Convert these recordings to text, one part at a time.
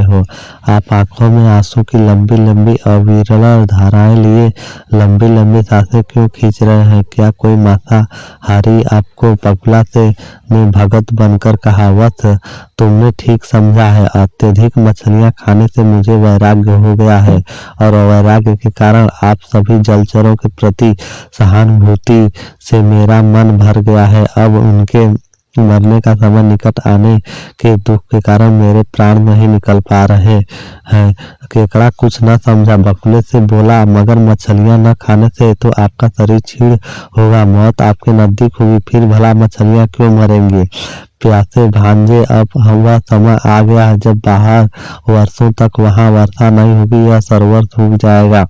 हो। आप आंखों में आंसू की लंबी लंबी अविरल धाराएं लिए लंबी लंबी सांसें क्यों खींच रहे हैं? क्या कोई मांसाहारी आपको बगुला से ने भगत बनकर कहा, वत्स तुमने ठीक समझा है, अत्यधिक मछलियां खाने से मुझे वैराग्य हो गया है और वैराग्य के कारण आप सभी जलचरों के प्रति सहानुभूति से मेरा मन भर गया है। अब उनके मरने का समय निकट आने के दुख के कारण मेरे प्राण नहीं निकल पा रहे हैं। केकड़ा कुछ न समझा, बगुले से बोला, मगर मछलियां न खाने से तो आपका शरीर क्षीण होगा, मौत आपके नजदीक होगी, फिर भला मछलियां क्यों मरेंगे? प्यासे भांजे, अब वह समय आ गया है जब बाहर वर्षों तक वहां वर्षा नहीं होगी, यह सरोवर सूख जाएगा।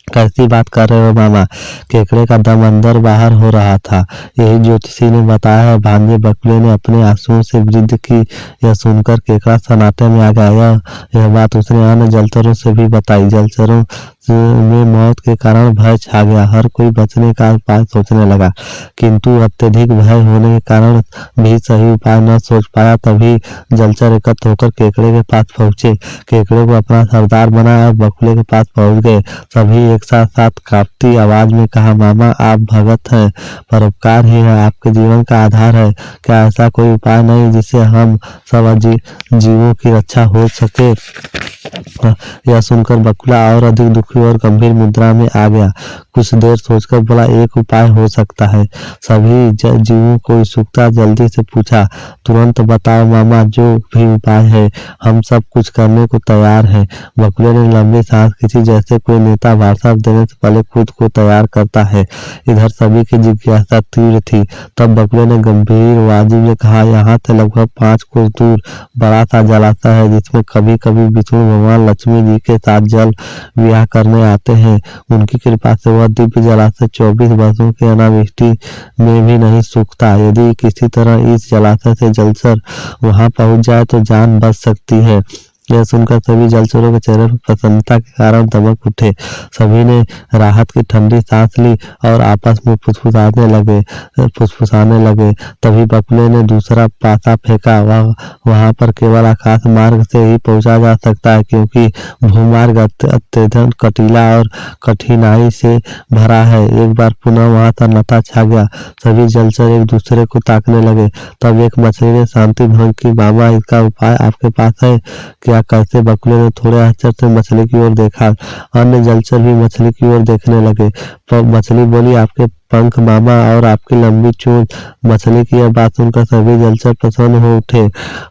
कैसी बात कर रहे हो मामा? केकड़े का दम अंदर बाहर हो रहा था। यही ज्योतिषी ने बताया है। भांजे बगुले ने अपने आंसुओं से वृद्धि की। यह सुनकर केकड़ा सन्नाटे में आ गया। यह बात उसने अन्य जलचरों से भी बताई। जलचरों में मौत के कारण भय छा गया। हर कोई बचने का उपाय सोचने लगा, किंतु अत्यधिक भय होने के कारण भी सही उपाय न सोच पाया। तभी जलचर एकत्र होकर केकड़े के पास पहुंचे, केकड़े को अपना सरदार बनाया और बगुले के पास पहुंच गए। सभी एक साथ कांपती आवाज में कहा, मामा आप भगत हैं, परोपकार ही है आपके जीवन का आधार है। क्या ऐसा कोई उपाय नहीं जिससे हम सब जीवों की रक्षा हो सके? यह सुनकर बगुला और अधिक दुखी और गंभीर मुद्रा में आ गया। कुछ देर सोचकर बोला, एक उपाय हो सकता है। सभी जीवों को उत्सुकता जल्दी से पूछा, तुरंत बताओ मामा, जो भी उपाय है हम सब कुछ करने को तैयार हैं। बगुले ने लंबी सांस खींची, जैसे कोई नेता भाषण देने से पहले खुद को तैयार करता है। इधर सभी की जिज्ञासा तीव्र थी। तब बगुले ने गंभीर आवाज में कहा, यहाँ से लगभग 5 कोस दूर बड़ा सा जलाशय है, जिसमें कभी कभी विष्णु भगवान लक्ष्मी जी के साथ जल विवाह करने आते हैं। उनकी कृपा से वह दिव्य जलाशय 24 वर्षों की अनावृष्टि में भी नहीं सूखता। यदि किसी तरह इस जलाशय से जलचर वहां पहुंच जाए तो जान बच सकती है। यह सुनकर सभी जलचरों के चेहरे पर प्रसन्नता के कारण दमक उठे। सभी ने राहत की ठंडी सांस ली और आपस में फुसफुसाने लगे। तभी बगुले ने दूसरा पासा फेंका। वहां पर केवल आकाश मार्ग से ही पहुंचा जा सकता है, क्योंकि भूमार्ग अत्यंत कटीला और कठिनाई से भरा है। एक बार पुनः वहां सन्नाटा छा गया। सभी जलचर एक दूसरे को ताकने लगे। तब एक मछली ने शांति भंग की, मामा इसका उपाय आपके पास है क्या? कैसे? बगुले ने थोड़े आश्चर्य से मछली की ओर देखा। अन्य जलचर भी मछली की ओर देखने लगे। पर मछली बोली, आपके पंख मामा और आपकी लंबी चोंच। मछली की यह बात सुनकर सभी जलचर प्रसन्न हो उठे।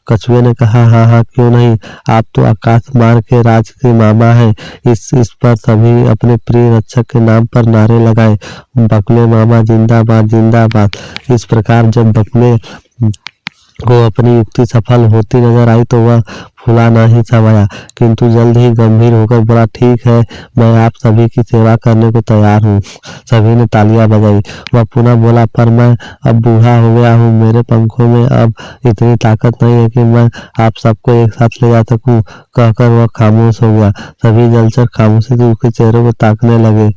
कछुए ने कहा, हाँ हाँ क्यों नहीं, आप तो आकाश मार्ग के राज के मामा हैं। इस पर सभी अपने प्रिय रक्षक के नाम पर नारे लगाए, बगुले मामा जिंदाबाद जिंदाबाद। इस प्रकार जब बगुले को अपनी युक्ति सफल होती नजर आई तो वह फूला नहीं समाया, किंतु जल्द ही गंभीर होकर बोला, ठीक है, मैं आप सभी की सेवा करने को तैयार हूँ। सभी ने तालियां बजाई। वह पुनः बोला, पर मैं अब बूढ़ा हो गया हूँ, मेरे पंखों में अब इतनी ताकत नहीं है कि मैं आप सबको एक साथ ले जा सकूं। कहकर वह खामोश हो गया। सभी जलचर खामोशी से उसके चेहरे को ताकने लगे।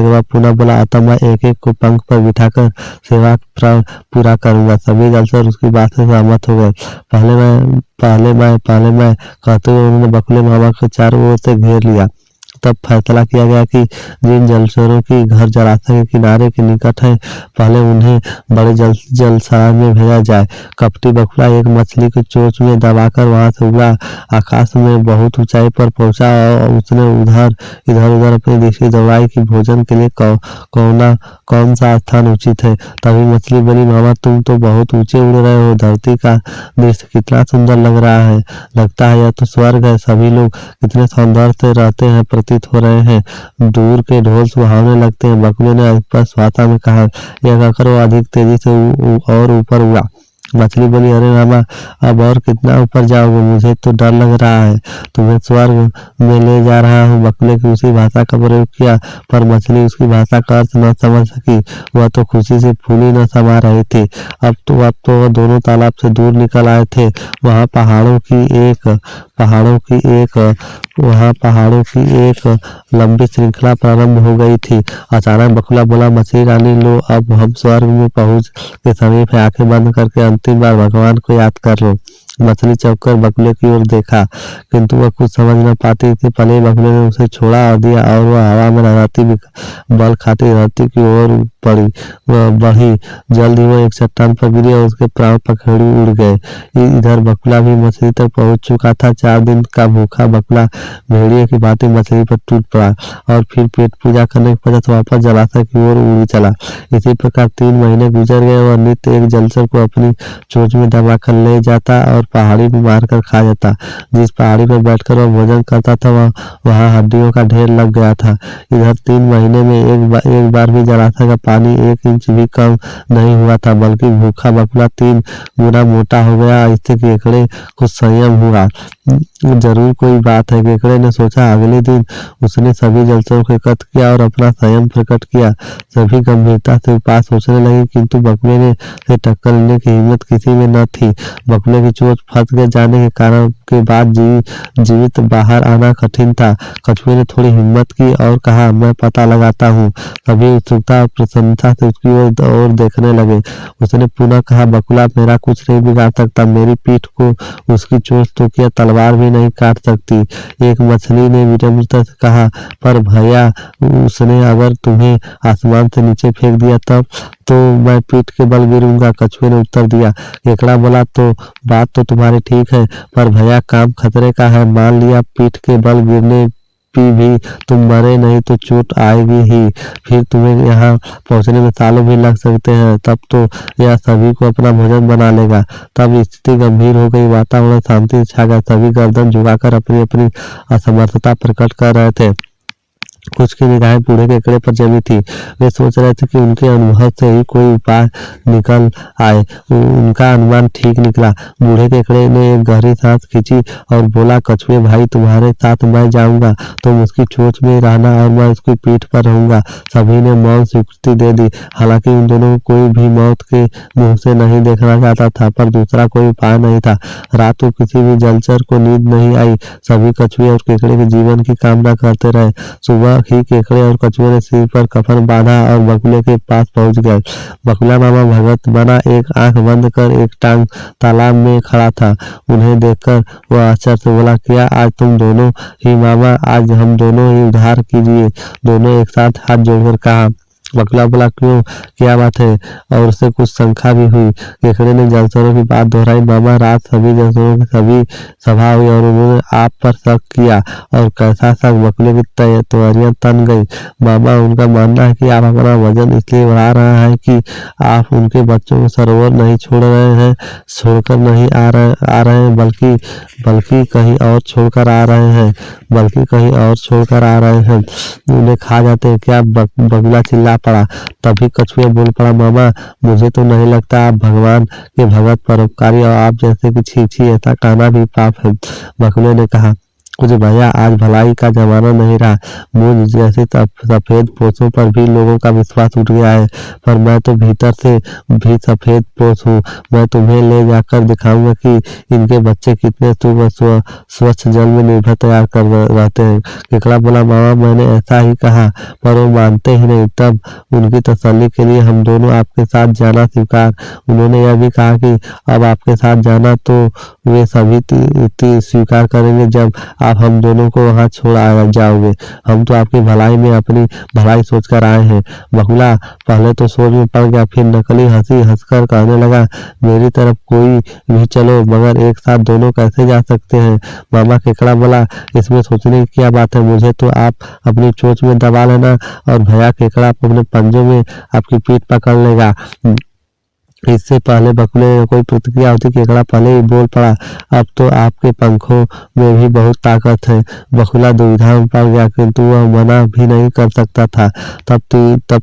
वह पुनः बोला, अतः मैं एक एक को पंख पर बिठाकर सेवा पूरा करूंगा। सभी जलचर उसकी बात से सहमत हो गए। पहले मैं कहते हुए उन्होंने बगुले मामा को चारों ओर से घेर लिया। तब फैसला किया गया कि जिन जलचरों की घर जलाशय के किनारे के निकट है, पहले उन्हें बड़े जलसागर में भेजा जाए। कपटी बगुला एक मछली की चोंच में दबाकर वहां से उड़ा आकाश में बहुत ऊंचाई पर पहुंचा और उसने इधर उधर अपनी दृष्टि दौड़ाई कि भोजन के लिए कौन सा स्थान उचित है। तभी मछली बोली, मामा तुम तो बहुत ऊंचे उड़ रहे हो, धरती का दृश्य कितना सुंदर लग रहा है, लगता है यह तो स्वर्ग है। सभी लोग कितने सौंदर्य से रहते हैं प्रतीत हो रहे हैं, दूर के ढोल सुहावने लगते हैं। बगुले ने श्वासा में कहा। यह कहकर वो अधिक तेजी से और ऊपर उड़ा। मछली बोली, अरे मामा अब और कितना ऊपर जाओगे, मुझे तो डर लग रहा है, तुम्हें स्वर्ग में ले जा रहा हूँ। बगुले की उसी भाषा का प्रयोग किया, पर मछली उसकी भाषा का अर्थ न समझ सकी। वह तो खुशी से फूली न समा रही थी। अब तो वह दोनों तालाब से दूर निकल आए थे। वहां पहाड़ों की एक पहाड़ों की एक लंबी श्रृंखला प्रारंभ हो गई थी। अचानक बकुला बोला, मछली रानी, लो अब हम स्वर्ग में पहुंच के समीप है। आंखें बंद करके अंतिम बार भगवान को याद कर लो। मछली चौंक कर बकुले की ओर देखा, किंतु वह कुछ समझ न पाती थी। पहले ही बकुले ने उसे छोड़ा और दिया और वह हवा में लहराती बल खाती धरती की ओर बढ़ी। जल्द ही वह एक चट्टान पर गिरी और उसके प्राण पखेरु उड़ गए। इधर बकुला भी मछली तक पहुंच चुका था। 4 दिन का भूखा बकुला भेड़िए की भांति मछली पर टूट पड़ा और फिर पेट पूजा करने के पश्चात वापस जलाशय की ओर उड़ चला। इसी प्रकार 3 महीने गुजर गए। वह नित्य एक जलचर को अपनी चोंच में दबा कर ले जाता और पहाड़ी में मारकर खा जाता। जिस पहाड़ी पर बैठकर वह भोजन करता था वहां हड्डियों का ढेर लग गया था। इधर 3 महीने में एक बार भी जलाशय का पानी 1 इंच भी कम नहीं हुआ था, बल्कि भूखा बकुला 3 गुना मोटा हो गया। इससे केकड़े को संयम हुआ। जरूर कोई बात है, केकड़े ने सोचा। अगले दिन उसने सभी जलचरों को एकत्र किया और अपना संयम प्रकट किया। सभी गंभीरता से उपाय सोचने लगे, किंतु बकुले ने से टक्कर लेने की हिम्मत किसी में न थी। बकुले की चोंच फंस गए जाने के कारण के बाद जीवित बाहर आना कठिन था। कछुए ने थोड़ी हिम्मत की और कहा, मैं पता लगाता हूँ। सभी उत्सुकता और प्रसन्नता से उसकी ओर देखने लगे। उसने पुनः कहा, बकुला मेरा कुछ नहीं बिगाड़ सकता। मेरी पीठ को उसकी चोंच तो क्या तलवार भी नहीं काट सकती। एक मछली ने विनम्रता से कहा, पर भैया, उसने अगर तुम्हें आसमान से नीचे फेंक दिया तब तो मैं पीठ के बल गिरूंगा। कछुए ने उत्तर दिया। केकड़ा बोला, तो बात तो तुम्हारी ठीक है, पर भैया काम खतरे का है। मान लिया पीठ के बल गिरने भी तुम मरे नहीं तो चोट आएगी ही। फिर तुम्हें यहाँ पहुंचने में सालों भी लग सकते हैं। तब तो यह सभी को अपना भोजन बना लेगा। तब स्थिति गंभीर हो गई। वातावरण शांति छा गया। सभी गर्दन झुकाकर अपनी अपनी असमर्थता प्रकट कर रहे थे। कुछ की निगाहें बूढ़े केकड़े पर जमी थी। वे सोच रहे थे कि उनके अनुभव से ही कोई उपाय निकल आए। उनका अनुमान ठीक निकला। बूढ़े केकड़े ने एक गहरी सांस खींची और बोला, कछुए भाई, तुम्हारे साथ मैं जाऊंगा। तुम उसकी चोंच में रहना और मैं उसकी पीठ पर रहूंगा। सभी ने मौन स्वीकृति दे दी। हालांकि उन दोनों को कोई भी मौत के मुंह से नहीं देखना चाहता था, पर दूसरा कोई उपाय नहीं था। रात को किसी भी जलचर को नींद नहीं आई। सभी कछुए और केकड़े के जीवन की कामना करते रहे। सुबह ही केकड़े और कछुए ने सिर पर कफन बांधा और बकुले के पास पहुंच गए। बकुला मामा भगत बना एक आंख बंद कर एक टांग तालाब में खड़ा था। उन्हें देखकर वह आश्चर्य से बोला, क्या आज तुम दोनों ही मामा, आज हम दोनों ही उद्धार कीजिए। दोनों एक साथ हाथ जोड़कर कहा। बकुला बोला, क्यों, क्या बात है? और उससे कुछ शंका भी हुई। केकड़े ने जलचरों की बात दोहराई। मामा, रात सभी जलचरों की सभी सभा हुई और उन्होंने आप पर शक किया। और कैसा शक? बकुले की तैयारियां तन गई। मामा, उनका मानना है कि आप अपना वजन इसलिए बढ़ा रहे हैं कि आप उनके बच्चों को सरोवर नहीं छोड़ रहे हैं, छोड़कर नहीं आ रहे हैं, बल्कि कहीं और छोड़कर आ रहे हैं, उन्हें खा जाते हैं क्या? बगुला चिल्ला पड़ा। तभी कछुआ बोल पड़ा, मामा, मुझे तो नहीं लगता आप भगवान के भगत परोपकारी और आप जैसे कि छी, ऐसा कहना भी पाप है। बगुले ने कहा, कुछ भैया, आज भलाई का जमाना नहीं रहा। मुझ जैसे सफेद पोषों पर भी लोगों का विश्वास उठ गया है, पर मैं तो भीतर से भी सफेद पोष हूँ। मैं तुम्हें ले जाकर दिखाऊंगा कि इनके बच्चे कितने स्वच्छ जल में निर्भर तैयार कर रहते हैं। केकड़ा बोला, मामा, मैंने ऐसा ही कहा, पर वो मानते ही नहीं। तब उनकी तसल्ली के लिए हम दोनों आपके साथ जाना स्वीकार। उन्होंने यह भी कहा कि अब आपके साथ जाना तो वे सभी स्वीकार करेंगे जब आप हम दोनों को वहां छोड़ जाओगे। हम तो आपकी भलाई में अपनी भलाई सोचकर आए हैं। बकुला पहले तो सोच में पड़ गया, फिर नकली हंसी हंसकर कहने लगा, मेरी तरफ कोई भी चलो, मगर एक साथ दोनों कैसे जा सकते हैं? मामा, केकड़ा बोला, इसमें सोचने की क्या बात है? मुझे तो आप अपनी चोंच में दबा लेना और भैया केकड़ा अपने पंजों में आपकी पीठ पकड़ लेगा। इससे पहले बकुले ने कोई प्रतिक्रिया होती, केकड़ा पहले ही बोल पड़ा, अब तो आपके पंखों में भी बहुत ताकत है। बकुला दुविधा में पड़ गया, किंतु वह मना भी नहीं कर सकता था। तब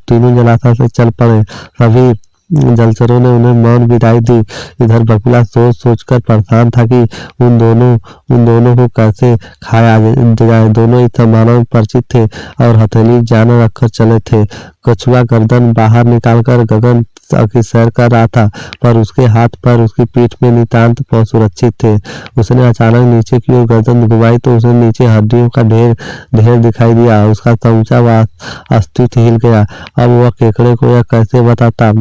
तीनों जलाशय से चल पड़े। सभी जलचरों ने उन्हें मौन विदाई दी। इधर बकुला सोच कर परेशान था कि उन दोनों को कैसे खाया जाए। दोनों ही समानों में परिचित थे और हथेली जान रखकर चले थे। कछुआ गर्दन बाहर निकालकर गगन की सैर कर रहा था, पर उसके हाथ पर उसकी पीठ में नितांत सुरक्षित थे। उसने अचानक नीचे की ओर गर्दन घुमाई तो उसे नीचे हड्डियों का ढेर ढेर दिखाई दिया। उसका समूचा अस्तित्व हिल गया। अब वह केकड़े को यह कैसे बताता?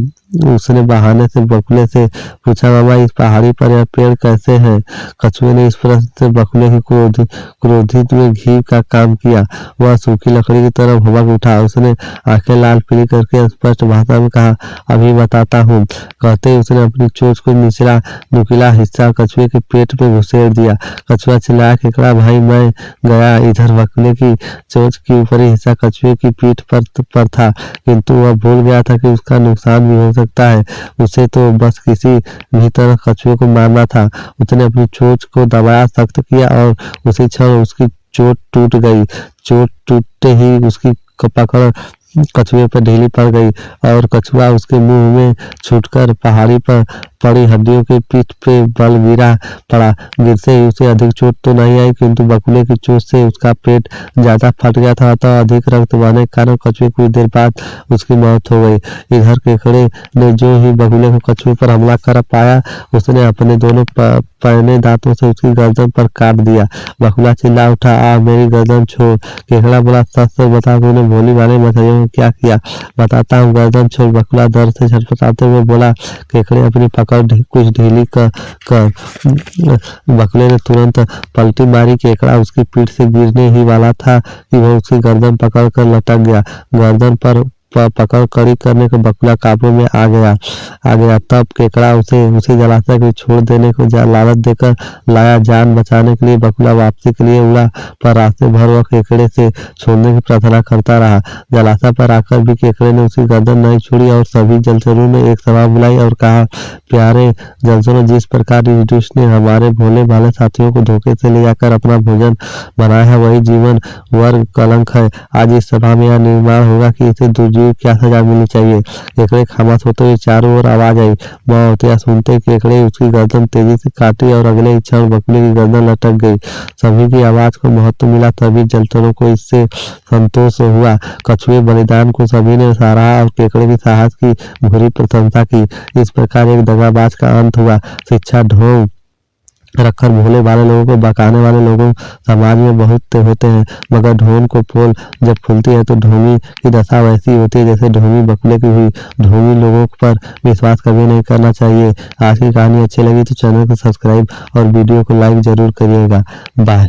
उसने बहाने से बकुले से पूछा, मामा इस पहाड़ी पर यह पेड़ कैसे है? कछुए ने इस प्रश्न से बकुले की क्रोधित में घी का काम किया। वह सूखी लकड़ी की तरह भभक उठा। उसने आंखें लाल पीली करके स्पष्ट भाषा में कहा, अभी बताता हूँ। कहते ही उसने अपनी चोंच को निचला नुकीला हिस्सा कछुए के पेट में घुसेड़ दिया। कछुआ चिल्लाया, केकड़ा भाई मैं गया। इधर बकुले की चोंच की ऊपरी हिस्सा कछुए की पीठ पर था, किंतु वह भूल गया था कि उसका नुकसान भी हो सकता है। उसे तो बस किसी भी तरह कछुए को मारना था। उसने अपनी चोंच को दबाया, सख्त किया और उसी क्षण उसकी चोट टूट गई। चोट टूटते ही उसकी पकड़ कछुए पर ढीली पड़ गई और कछुआ उसके मुंह में छूटकर पहाड़ी पर पड़ी हड्डियों के पीठ पे बल गिरा पड़ा। गिरते ही उसे अधिक चोट तो नहीं आई, किंतु बकुले की चोट से उसका पेट ज्यादा फट गया था, अतः अधिक रक्त बहने के कारण कछुए कुछ देर बाद उसकी मौत हो गई। इधर केकड़े ने जो ही बकुले को कछुए पर हमला कर पाया, उसने अपने दोनों पहने दांतों से उसकी गर्दन पर काट दिया। बकुला चिल्ला उठा, आ मेरी गर्दन छोड़। केकड़ा बोला, सच सच बता तूने भोली वाले मछलियों को क्या किया? बताता हूँ, गर्दन छोड़। बकुला दर्द से छटपटाते हुए बोला। केकड़े अपनी पकड़ कुछ ढीली कर बकुले ने तुरंत पलटी मारी। केकड़ा उसकी पीठ से गिरने ही वाला था कि वह उसकी गर्दन पकड़ कर लटक गया। गर्दन पर पकड़ कड़ी करने को बकुला काबू में आ गया। तब केकड़ा उसे उसी जलाशय को छोड़ देने को लालच देकर लाया। जान बचाने के लिए बकुला वापसी के लिए उड़ा, पर रास्ते भर वह केकड़े से छोड़ने की प्रार्थना करता रहा। जलाशय पर आकर भी केकड़े ने उसकी गर्दन नहीं छोड़ी और सभी जलचरों ने एक सभा बुलाई और कहा, प्यारे जलचरों, जिस प्रकार ईडुस ने हमारे भोले भाले साथियों को धोखे से ले जाकर अपना भोजन बनाया है, वही जीवन वर्ग कलंक है। आज इस सभा में यह निर्माण होगा कि इसे दुर्जीव क्या सजा मिलनी चाहिए। केकड़े खामोश होते हुए चारों ओर आवाज आई। मौत। यह सुनते केकड़े उसकी गर्दन तेजी से काटी और अगले क्षण बकुले की गर्दन लटक गई। सभी की आवाज को महत्व मिला, सभी जलचरों को इससे संतोष हुआ। कछुए बलिदान को सभी ने सराहा और केकड़े की साहस की भूरी प्रशंसा की। इस प्रकार एक दगाबाज का अंत हुआ। शिक्षा ढोंग रखकर भोले भाले लोगों को बकाने वाले लोगों समाज में बहुत होते हैं, मगर ढोंग को पोल जब खुलती है तो ढोंगी की दशा वैसी होती है जैसे ढोंगी बकुले की हुई। ढोंगी लोगों पर विश्वास कभी नहीं करना चाहिए। आज की कहानी अच्छी लगी तो चैनल को सब्सक्राइब और वीडियो को लाइक जरूर करिएगा। बाय।